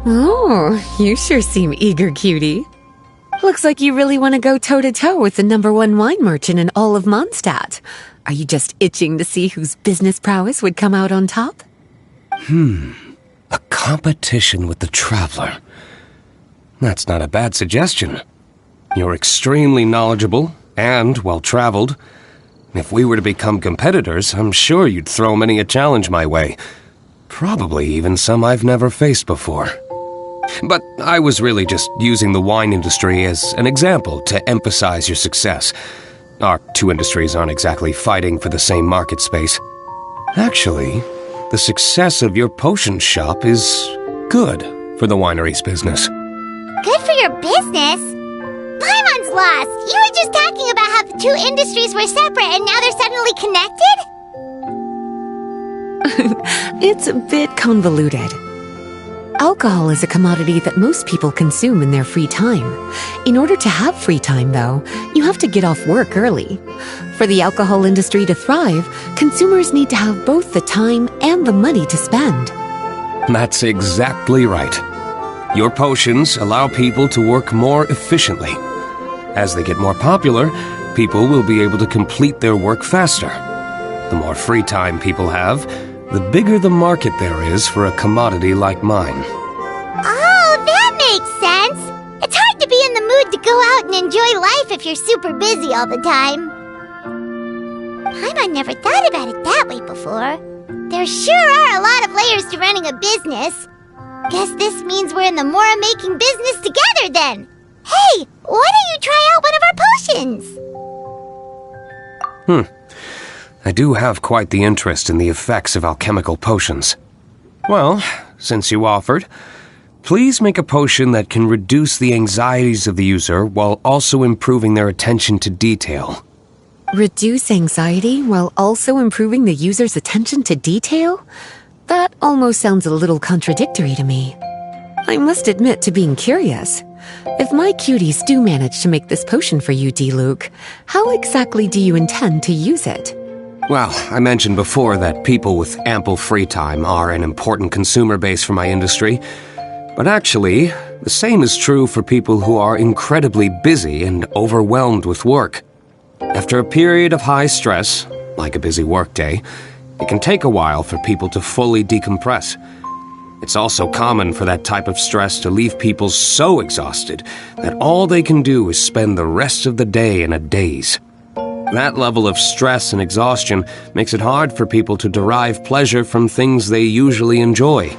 Oh, you sure seem eager, cutie. Looks like you really want to go toe-to-toe with the #1 wine merchant in all of Mondstadt. Are you just itching to see whose business prowess would come out on top? A competition with the Traveler. That's not a bad suggestion. You're extremely knowledgeable and well-traveled. If we were to become competitors, I'm sure you'd throw many a challenge my way. Probably even some I've never faced before. But I was really just using the wine industry as an example to emphasize your success. Our two industries aren't exactly fighting for the same market space. Actually, the success of your potion shop is good for the winery's business. Good for your business? Paimon's lost! You were just talking about how the two industries were separate and now they're suddenly connected? It's a bit convoluted. Alcohol is a commodity that most people consume in their free time. In order to have free time, though, you have to get off work early. For the alcohol industry to thrive, consumers need to have both the time and the money to spend. That's exactly right. Your potions allow people to work more efficiently. As they get more popular, people will be able to complete their work faster. The more free time people have, the bigger the market there is for a commodity like mine. Oh, that makes sense! It's hard to be in the mood to go out and enjoy life if you're super busy all the time. Paimon never thought about it that way before. There sure are a lot of layers to running a business. Guess this means we're in the Mora-making business together then! Hey, why don't you try out one of our potions? I do have quite the interest in the effects of alchemical potions. Well, since you offered, please make a potion that can reduce the anxieties of the user while also improving their attention to detail. Reduce anxiety while also improving the user's attention to detail? That almost sounds a little contradictory to me. I must admit to being curious. If my cuties do manage to make this potion for you, D-Luke, how exactly do you intend to use it? Well, I mentioned before that people with ample free time are an important consumer base for my industry. But actually, the same is true for people who are incredibly busy and overwhelmed with work. After a period of high stress, like a busy workday, it can take a while for people to fully decompress. It's also common for that type of stress to leave people so exhausted that all they can do is spend the rest of the day in a daze. That level of stress and exhaustion makes it hard for people to derive pleasure from things they usually enjoy,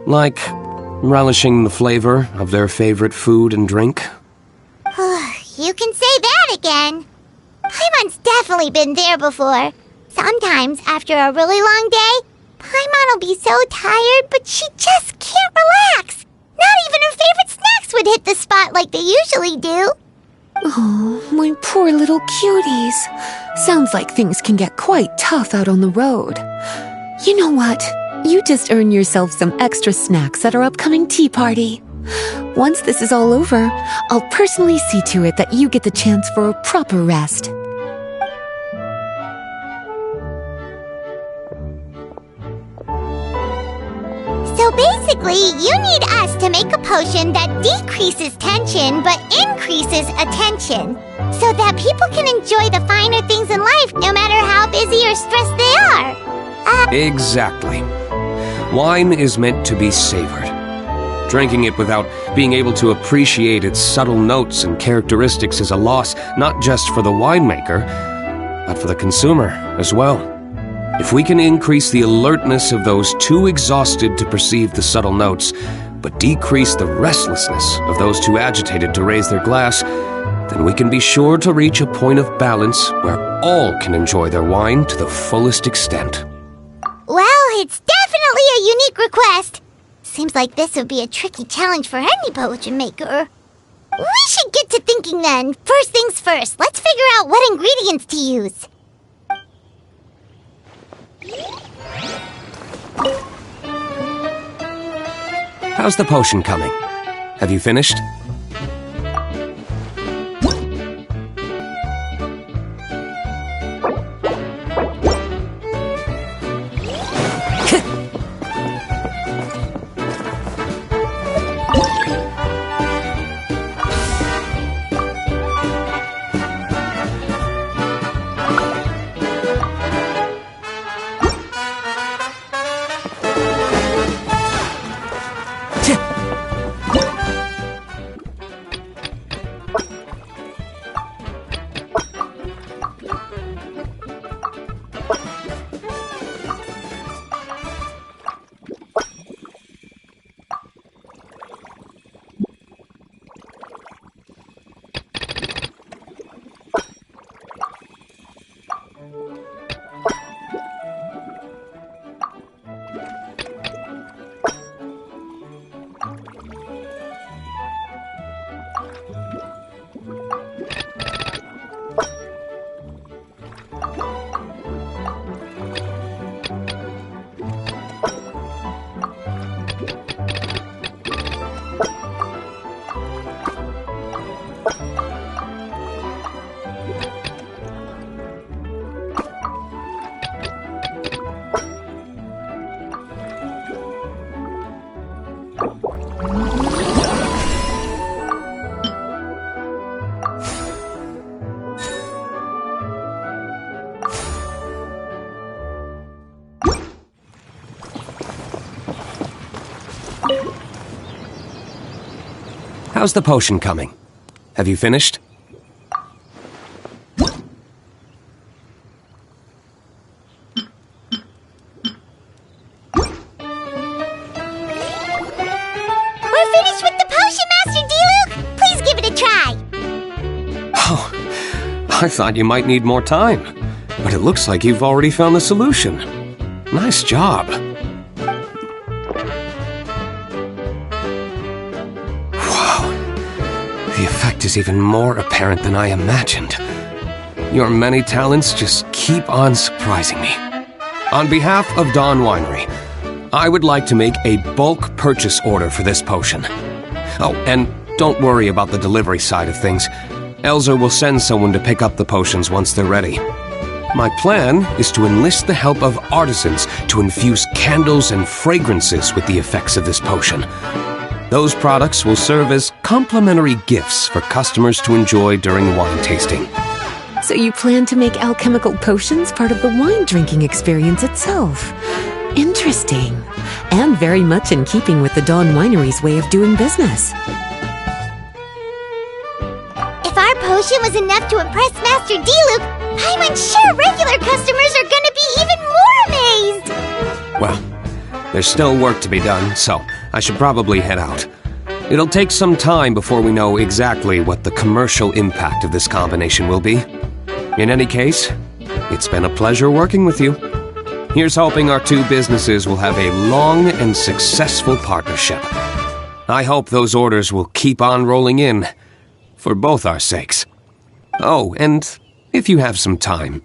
like relishing the flavor of their favorite food and drink. You can say that again. Paimon's definitely been there before. Sometimes, after a really long day, Paimon will be so tired, but she just can't relax. Not even her favorite snacks would hit the spot like they usually do. Oh, my poor little cuties. Sounds like things can get quite tough out on the road. You know what? You just earn yourself some extra snacks at our upcoming tea party. Once this is all over, I'll personally see to it that you get the chance for a proper rest. So basically, you need us to make a potion that decreases tension but increases attention, so that people can enjoy the finer things in life no matter how busy or stressed they are. Exactly. Wine is meant to be savored. Drinking it without being able to appreciate its subtle notes and characteristics is a loss not just for the winemaker, but for the consumer as well. If we can increase the alertness of those too exhausted to perceive the subtle notes, but decrease the restlessness of those too agitated to raise their glass, then we can be sure to reach a point of balance where all can enjoy their wine to the fullest extent. Well, it's definitely a unique request. Seems like this would be a tricky challenge for any potion maker. We should get to thinking then. First things first, let's figure out what ingredients to use. How's the potion coming? Have you finished? How's the potion coming? Have you finished? We're finished with the potion, Master D-Luke! Please give it a try! Oh, I thought you might need more time, but it looks like you've already found the solution. Nice job. The effect is even more apparent than I imagined. Your many talents just keep on surprising me. On behalf of Dawn Winery, I would like to make a bulk purchase order for this potion. Oh, and don't worry about the delivery side of things. Elzer will send someone to pick up the potions once they're ready. My plan is to enlist the help of artisans to infuse candles and fragrances with the effects of this potion. Those products will serve as complimentary gifts for customers to enjoy during wine tasting. So you plan to make alchemical potions part of the wine drinking experience itself. Interesting. And very much in keeping with the Dawn Winery's way of doing business. If our potion was enough to impress Master D-Luke, I'm sure regular customers are gonna be even more amazed! Well, there's still work to be done, so I should probably head out. It'll take some time before we know exactly what the commercial impact of this combination will be. In any case, it's been a pleasure working with you. Here's hoping our two businesses will have a long and successful partnership. I hope those orders will keep on rolling in, for both our sakes. Oh, and if you have some time,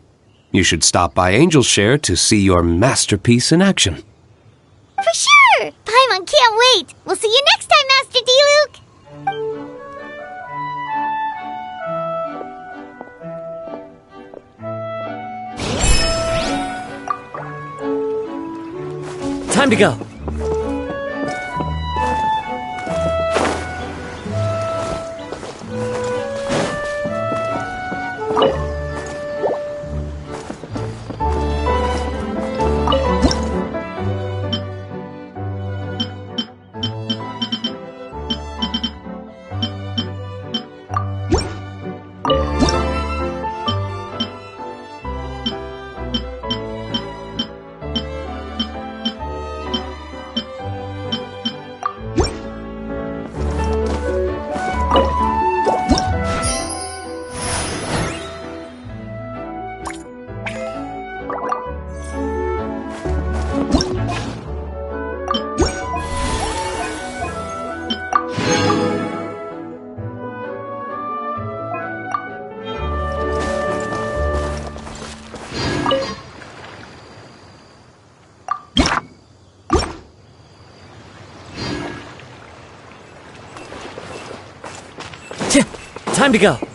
you should stop by Angel's Share to see your masterpiece in action. For sure! Paimon can't wait! We'll see you next time, Master D-Luke! Time to go. Time to go.